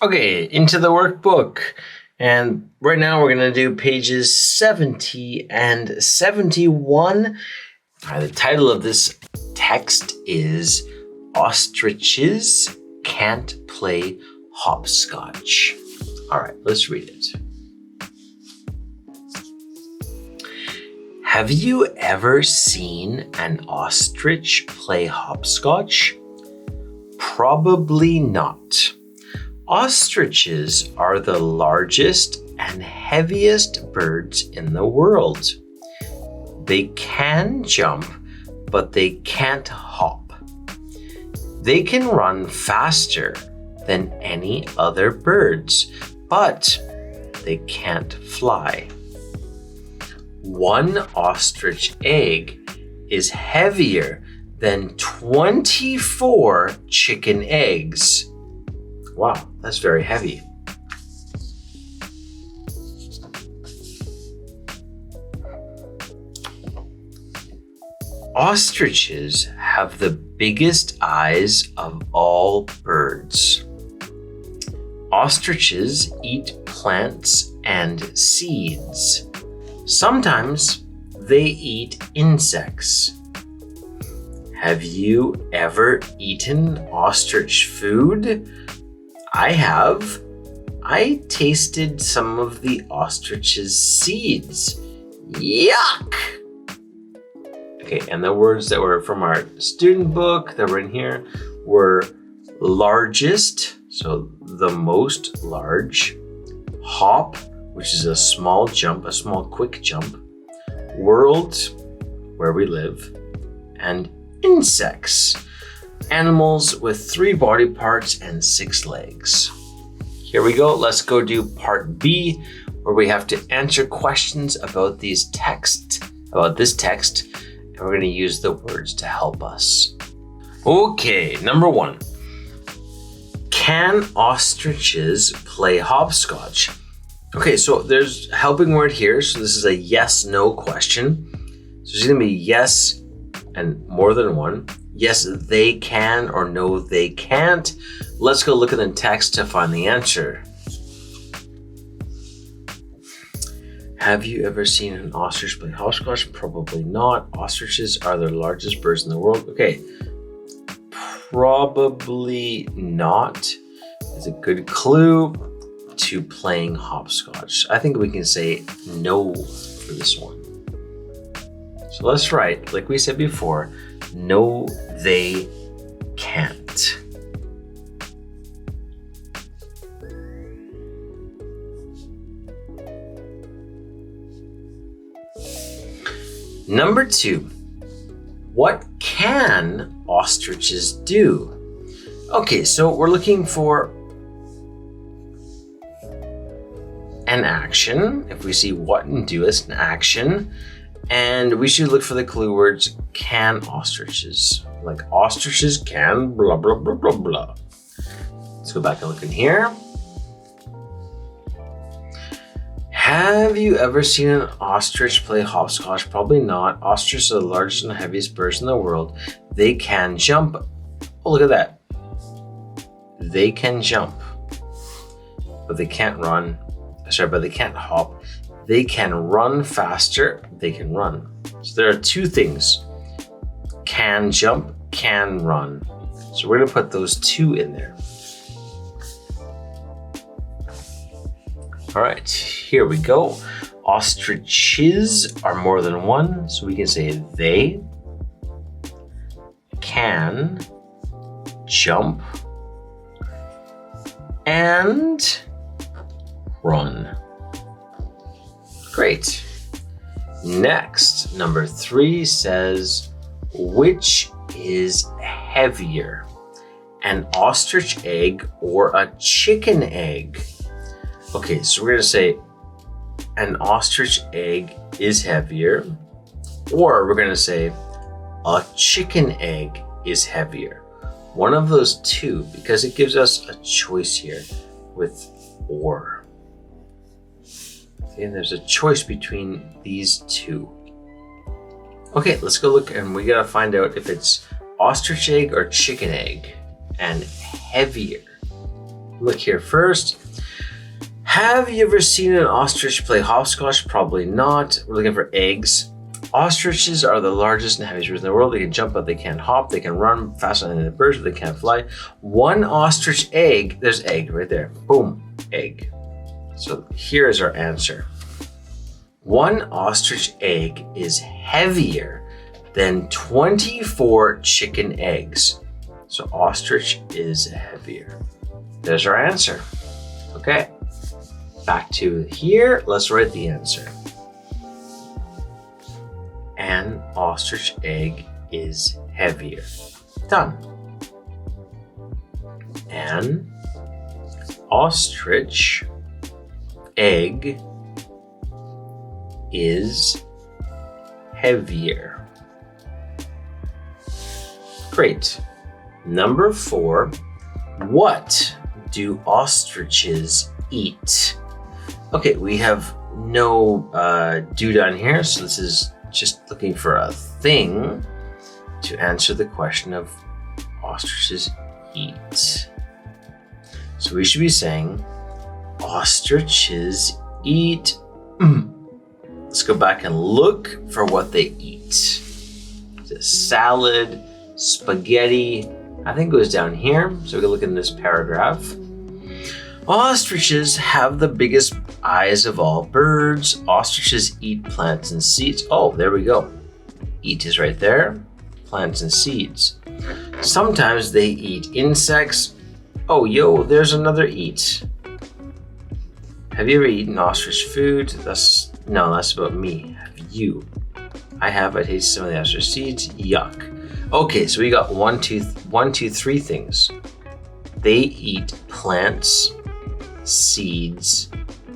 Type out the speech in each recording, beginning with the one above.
Okay, into the workbook. And right now we're going to do pages 70 and 71. The title of this text is Ostriches Can't Play Hopscotch. All right, let's read it. Have you ever seen an ostrich play hopscotch? Probably not. Ostriches are the largest and heaviest birds in the world. They can jump, but they can't hop. They can run faster than any other birds, but they can't fly. One ostrich egg is heavier than 24 chicken eggs. Wow, that's very heavy. Ostriches have the biggest eyes of all birds. Ostriches eat plants and seeds. Sometimes they eat insects. Have you ever eaten ostrich food? I have. I tasted some of the ostrich's seeds. Yuck! Okay, and the words that were from our student book that were in here were largest, so the most large, hop, which is a small jump, a small quick jump, world, where we live, and insects, animals with 3 body parts and 6 legs. Here we go. Let's go do part B, where we have to answer questions about this text, and we're going to use the words to help us. Okay, number 1. Can ostriches play hopscotch? Okay, so there's a helping word here. So this is a yes/no question. So it's going to be yes and more than one. Yes, they can, or no, they can't. Let's go look at the text to find the answer. Have you ever seen an ostrich play hopscotch? Probably not. Ostriches are the largest birds in the world. Okay, probably not is a good clue to playing hopscotch. I think we can say no for this one. So let's write, like we said before, no, they can't. Number 2, what can ostriches do? Okay, so we're looking for an action. If we see what and do as an action, and we should look for the clue words can ostriches. Like ostriches can blah, blah, blah, blah, blah. Let's go back and look in here. Have you ever seen an ostrich play hopscotch? Probably not. Ostriches are the largest and heaviest birds in the world. They can jump. Oh, look at that. They can jump, but they can't run. But they can't hop. They can run faster. They can run. So there are 2 things. Can jump, can run. So we're going to put those 2 in there. All right, here we go. Ostriches are more than one, so we can say they can jump and run. Great. Next, number 3 says, which is heavier, an ostrich egg or a chicken egg? Okay, so we're going to say an ostrich egg is heavier, or we're going to say a chicken egg is heavier. One of those 2, because it gives us a choice here with or. Okay, and there's a choice between these 2. Okay, let's go look, and we gotta find out if it's ostrich egg or chicken egg, and heavier. look here first. Have you ever seen an ostrich play hopscotch? Probably not. We're looking for eggs. Ostriches are the largest and heaviest birds in the world. They can jump, but they can't hop. They can run faster than the birds, but they can't fly. One ostrich egg, there's egg right there. Boom, egg. So here is our answer. One ostrich egg is heavier than 24 chicken eggs. So ostrich is heavier. There's our answer. Okay, back to here. Let's write the answer. An ostrich egg is heavier. Done. An ostrich egg is heavier. Great. Number 4, what do ostriches eat? Okay, we have no do down here, so this is just looking for a thing to answer the question of ostriches eat. So we should be saying ostriches eat. Let's go back and look for what they eat. Is it salad, spaghetti? I think it goes down here. So we can look in this paragraph. Ostriches have the biggest eyes of all birds. Ostriches eat plants and seeds. Oh, there we go. Eat is right there. Plants and seeds. Sometimes they eat insects. Oh, yo, there's another eat. Have you ever eaten ostrich food? That's about me. Have you? I have. I tasted some of the ostrich seeds. Yuck. Okay, so we got one, two, three things. They eat plants, seeds,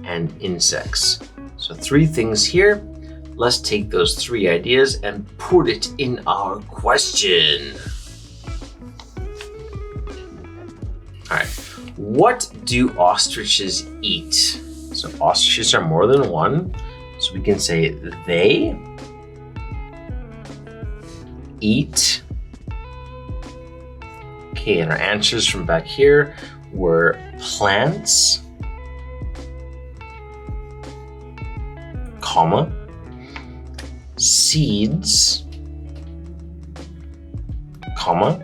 and insects. So 3 things here. Let's take those 3 ideas and put it in our question. All right, what do ostriches eat? So ostriches are more than one. So we can say they eat. Okay, and our answers from back here were plants, comma, seeds, comma,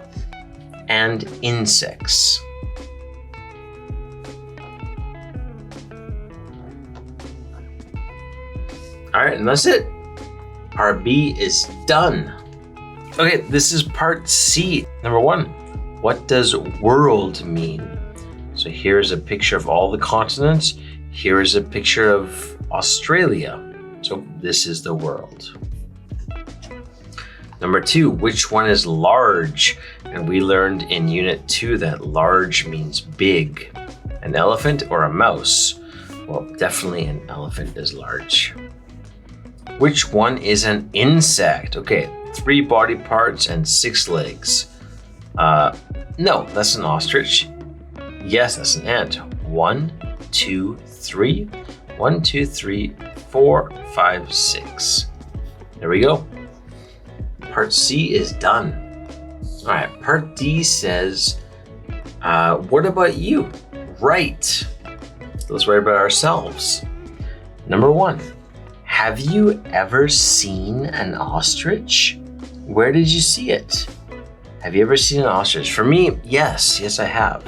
and insects. All right, and that's it. Part B is done. Okay, this is part C. Number 1, what does world mean? So here's a picture of all the continents. Here is a picture of Australia. So this is the world. Number 2, which one is large? And we learned in Unit 2 that large means big. An elephant or a mouse? Well, definitely an elephant is large. Which one is an insect? Okay, 3 body parts and 6 legs. No, that's an ostrich. Yes, that's an ant. 1, 2, 3. 1, 2, 3, 4, 5, 6. There we go. Part C is done. All right, part D says, what about you? Write. Let's write about ourselves. Number 1, have you ever seen an ostrich? Where did you see it? Have you ever seen an ostrich? For me, yes, I have.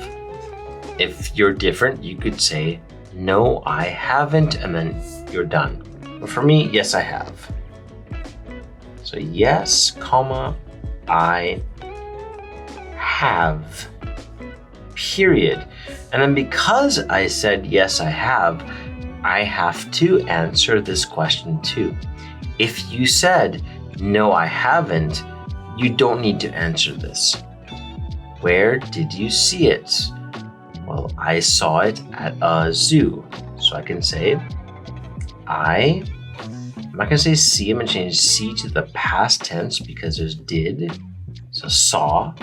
If you're different, you could say, no, I haven't, and then you're done. But for me, yes, I have. So yes, comma, I have, period. And then because I said yes, I have to answer this question too. If you said, no, I haven't, you don't need to answer this. Where did you see it? Well, I saw it at a zoo. So I can say, I'm not gonna say see, I'm gonna change see to the past tense because there's did. So saw.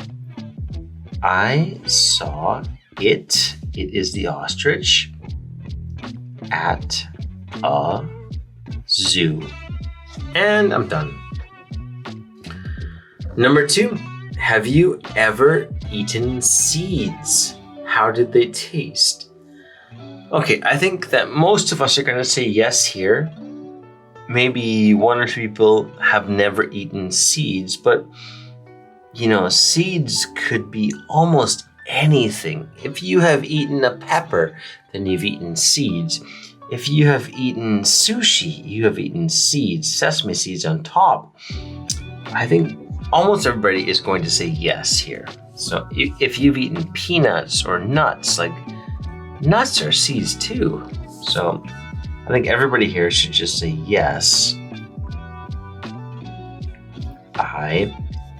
I saw it. It is the ostrich at a zoo. And I'm done. Number 2, have you ever eaten seeds? How did they taste? Okay, I think that most of us are going to say yes here. Maybe one or two people have never eaten seeds, but you know, seeds could be almost anything. If you have eaten a pepper, then you've eaten seeds. If you have eaten sushi, you have eaten seeds, sesame seeds on top. I think almost everybody is going to say yes here. So if you've eaten peanuts or nuts, like nuts are seeds too. So I think everybody here should just say yes. I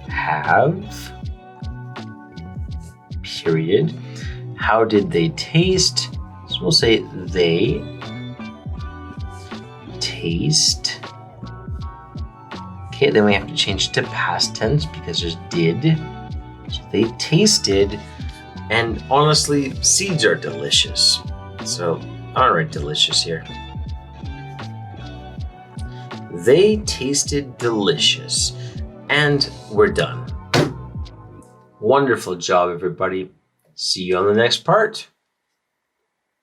have, period. How did they taste? So we'll say they taste. Okay, then we have to change it to past tense because there's did. So they tasted, and honestly, seeds are delicious. So I'll write delicious here. They tasted delicious. And we're done. Wonderful job, everybody. See you on the next part.